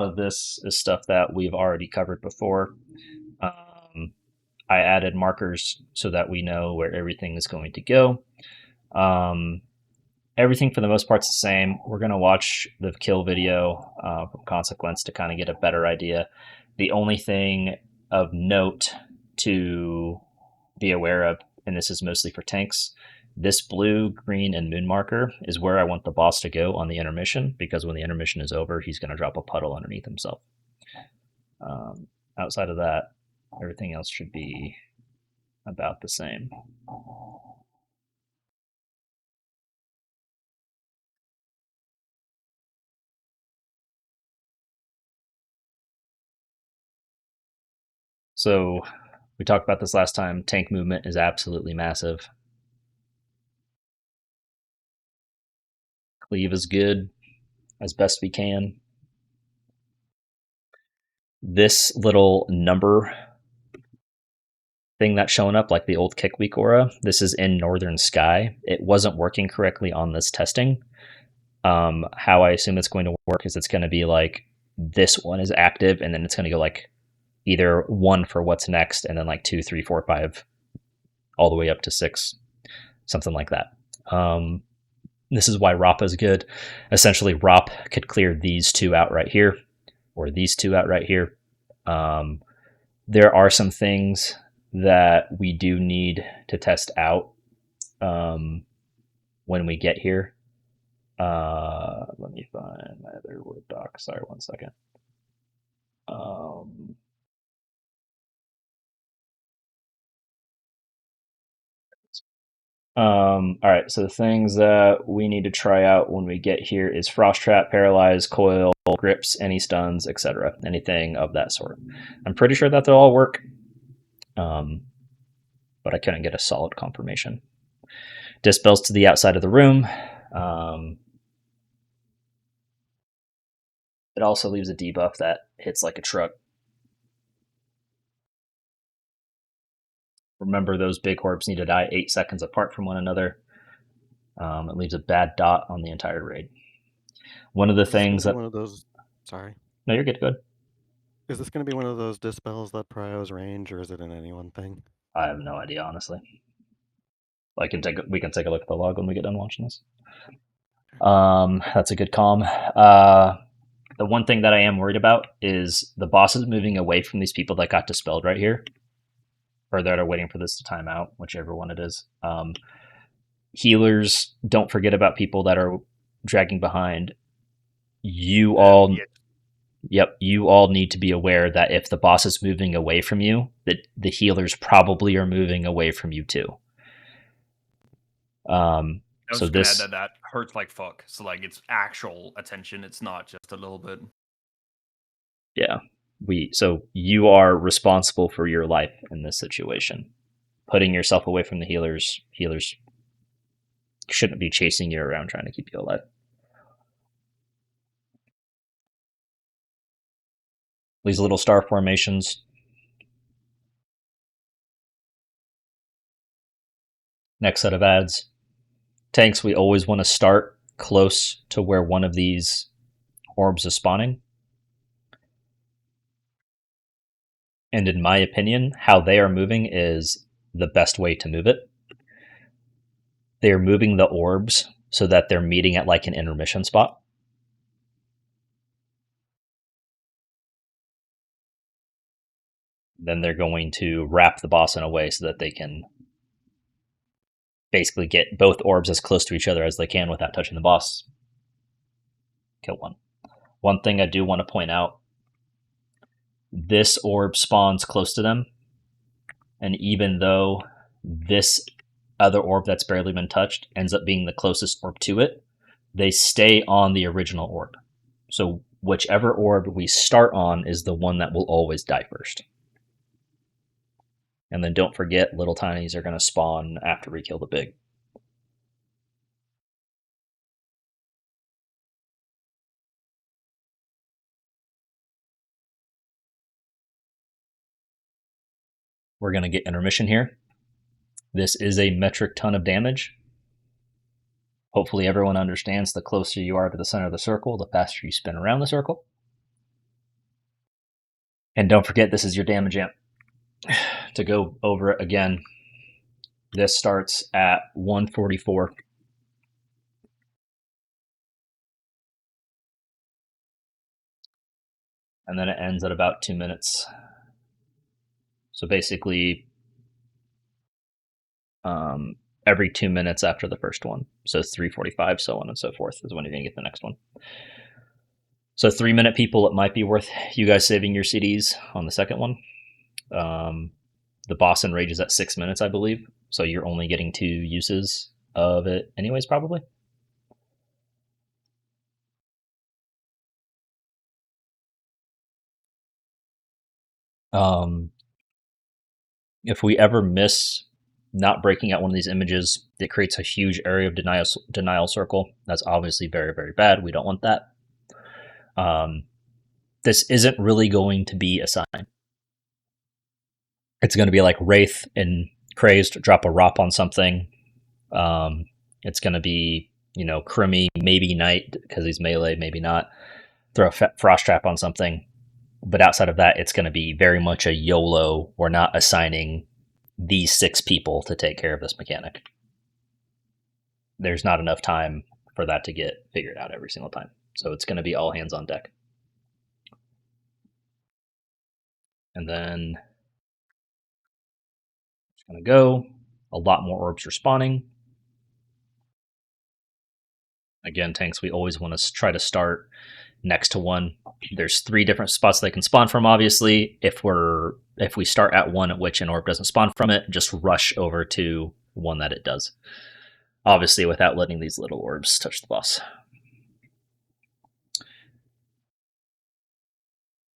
of this is stuff that we've already covered before. I added markers so that we know where everything is going to go. Everything for the most part's the same. We're going to watch the kill video from Consequence to kind of get a better idea. The only thing of note to be aware of, and this is mostly for tanks, this blue, green, and moon marker is where I want the boss to go on the intermission, because when the intermission is over, he's going to drop a puddle underneath himself. Outside of that, everything else should be about the same. So we talked about this last time. Tank movement is absolutely massive. Cleave is good as best we can. This little number thing that's showing up, like the old Kick Week aura, this is in Northern Sky. It wasn't working correctly on this testing. How I assume it's going to work is it's going to be like this one is active, and then it's going to go like either 1 for what's next, and then like 2, 3, 4, 5, all the way up to 6, something like that. This is why ROP is good. Essentially, ROP could clear these 2 out right here, or these 2 out right here. There are some things that we do need to test out when we get here. Let me find my other Word doc. Sorry, one second. All right, so the things that we need to try out when we get here is Frost Trap, Paralyze, Coil, Grips, any stuns, etc. Anything of that sort. I'm pretty sure that they'll all work, but I couldn't get a solid confirmation. Dispels to the outside of the room. It also leaves a debuff that hits like a truck. Remember, those big orbs need to die 8 seconds apart from one another. It leaves a bad dot on the entire raid. One of the things that... one of those... Sorry. No, you're good. Good. Is this going to be one of those dispels that pryos range, or is it an anyone thing? I have no idea, honestly. We can take a look at the log when we get done watching this. That's a good calm. The one thing that I am worried about is the boss is moving away from these people that got dispelled right here, or that are waiting for this to time out, whichever one it is. Healers, don't forget about people that are dragging behind. You all need to be aware that if the boss is moving away from you, that the healers probably are moving away from you too. So this that hurts like fuck. So like it's actual attention. It's not just a little bit. Yeah. So you are responsible for your life in this situation. Putting yourself away from the healers shouldn't be chasing you around trying to keep you alive. These little star formations. Next set of ads. Tanks, we always want to start close to where one of these orbs is spawning. And in my opinion, how they are moving is the best way to move it. They are moving the orbs so that they're meeting at like an intermission spot. Then they're going to wrap the boss in a way so that they can basically get both orbs as close to each other as they can without touching the boss. Kill one. One thing I do want to point out, this orb spawns close to them, and even though this other orb that's barely been touched ends up being the closest orb to it, they stay on the original orb. So whichever orb we start on is the one that will always die first. And then don't forget, little tinies are going to spawn after we kill the big. We're going to get intermission here. This is a metric ton of damage. Hopefully everyone understands the closer you are to the center of the circle, the faster you spin around the circle. And don't forget, this is your damage amp. To go over it again, this starts at 144. And then it ends at about 2 minutes. So basically, every 2 minutes after the first one. So 3:45, so on and so forth, is when you're going to get the next one. So 3-minute people, it might be worth you guys saving your CDs on the second one. The boss enrages at 6 minutes, I believe. So you're only getting 2 uses of it anyways, probably. If we ever miss not breaking out one of these images, it creates a huge area of denial circle. That's obviously very, very bad. We don't want that. This isn't really going to be a sign. It's going to be like Wraith and Crazed drop a ROP on something. It's going to be, Crimmy, maybe Knight, because he's melee, maybe not. Throw a Frost Trap on something. But outside of that, it's going to be very much a YOLO. We're not assigning these 6 people to take care of this mechanic. There's not enough time for that to get figured out every single time. So it's going to be all hands on deck. And then it's going to go. A lot more orbs are spawning. Again, tanks, we always want to try to start next to one. There's 3 different spots they can spawn from, obviously. If we start at one at which an orb doesn't spawn from it, just rush over to one that it does. Obviously, without letting these little orbs touch the boss.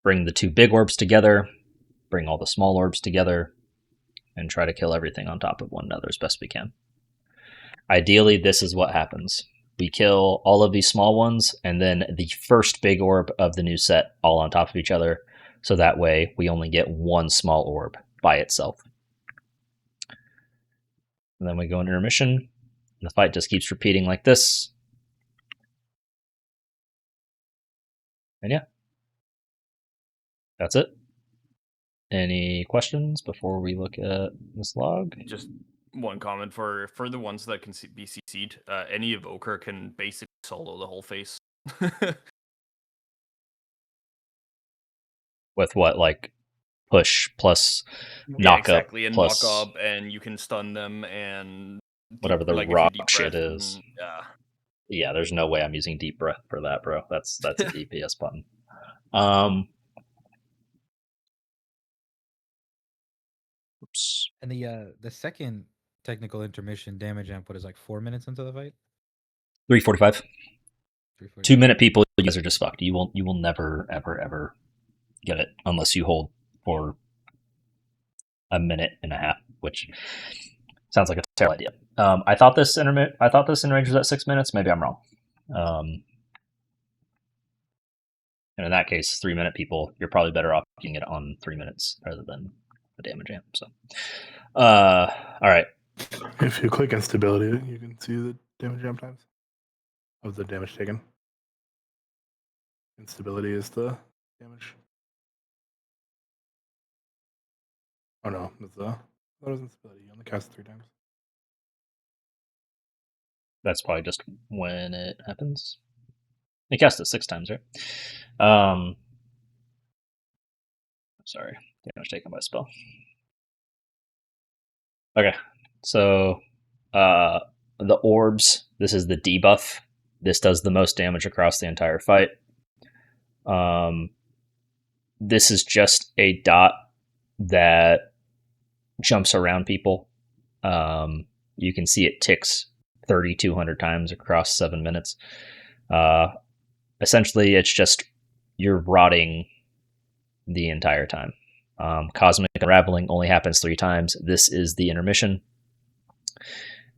Bring the 2 big orbs together, bring all the small orbs together, and try to kill everything on top of one another as best we can. Ideally, this is what happens. We kill all of these small ones, and then the first big orb of the new set all on top of each other, so that way we only get one small orb by itself. And then we go into intermission, and the fight just keeps repeating like this. And yeah, that's it. Any questions before we look at this log? Just one comment for the ones that can be CC'd. Any evoker can basically solo the whole face. With what, like push plus knock exactly, up and plus knock up, and you can stun them and whatever the like rock shit is. And, yeah, there's no way I'm using deep breath for that, bro. That's a DPS button. Oops. And the second technical intermission damage amp, what is like 4 minutes into the fight? 3:45. 3:45. 2-minute people, you guys are just fucked. You will never ever get it unless you hold for a minute and a half, which sounds like a terrible idea. I thought this in range was at 6 minutes. Maybe I'm wrong. And in that case, 3-minute people, you're probably better off getting it on 3 minutes rather than the damage amp. So, all right. If you click instability, you can see the damage amp times of the damage taken. Instability is the damage. Oh no, that was instability. You only cast 3 times. That's probably just when it happens. You cast it 6 times, right? Sorry, damage taken by spell. Okay, so the orbs. This is the debuff. This does the most damage across the entire fight. This is just a dot that jumps around people. You can see it ticks 3,200 times across 7 minutes. Essentially, it's just you're rotting the entire time. Cosmic Unraveling only happens 3 times. This is the intermission.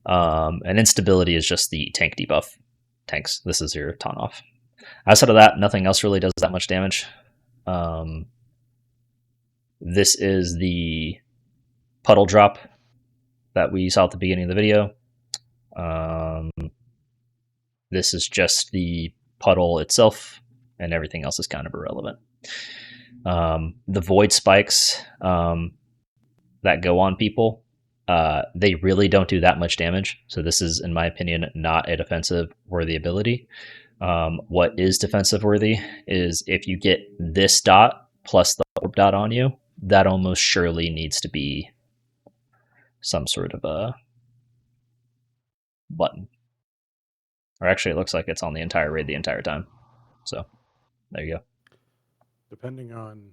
And Instability is just the tank debuff. Tanks, this is your taunt off. Outside of that, nothing else really does that much damage. This is the puddle drop that we saw at the beginning of the video. This is just the puddle itself, and everything else is kind of irrelevant. The void spikes that go on people, they really don't do that much damage. So this is, in my opinion, not a defensive worthy ability. What is defensive worthy is if you get this dot plus the orb dot on you, that almost surely needs to be some sort of a button. Or actually, it looks like it's on the entire raid the entire time. So there you go. Depending on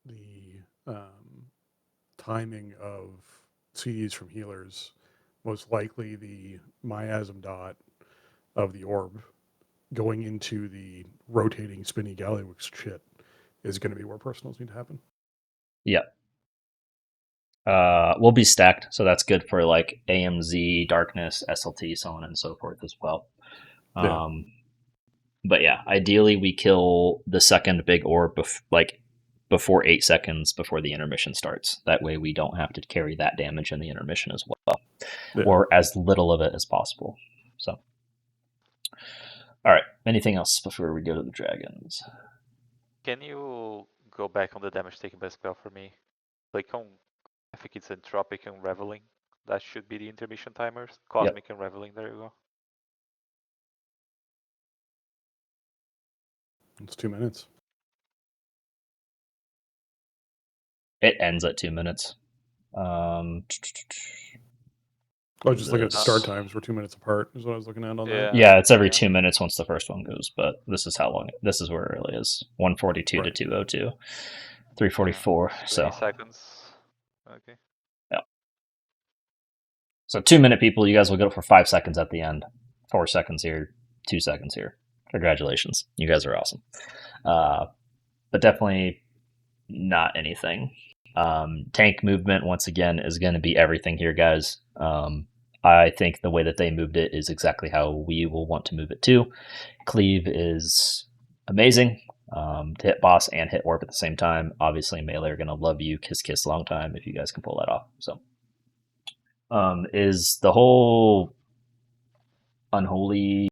the timing of CDs from healers, most likely the miasm dot of the orb going into the rotating spinny Gallywix shit is going to be where personals need to happen. Yeah. We'll be stacked, so that's good for like AMZ, darkness, SLT, so on and so forth as well. Yeah. But yeah, ideally we kill the second big orb before 8 seconds before the intermission starts. That way we don't have to carry that damage in the intermission as well, or as little of it as possible. So, all right. Anything else before we go to the dragons? Can you go back on the damage taken by spell for me? Click on, I think it's Entropic and Reveling. That should be the intermission timers. Cosmic and Reveling, there you go. It's 2 minutes. It ends at 2 minutes. I was just looking at the start times. We're 2 minutes apart is what I was looking at on that. Yeah, it's every 2 minutes once the first one goes, but this is how long. This is where it really is. 142 to 202. 344. 20 So seconds. Okay. yeah. So 2 minute people, you guys will go for 5 seconds at the end. 4 seconds here, 2 seconds here. Congratulations. You guys are awesome. But definitely not anything. Tank movement, once again, is going to be everything here, guys. I think the way that they moved it is exactly how we will want to move it too. Cleave is amazing. To hit boss and hit orb at the same time. Obviously, Melee are going to love you, kiss, long time if you guys can pull that off. So, is the whole unholy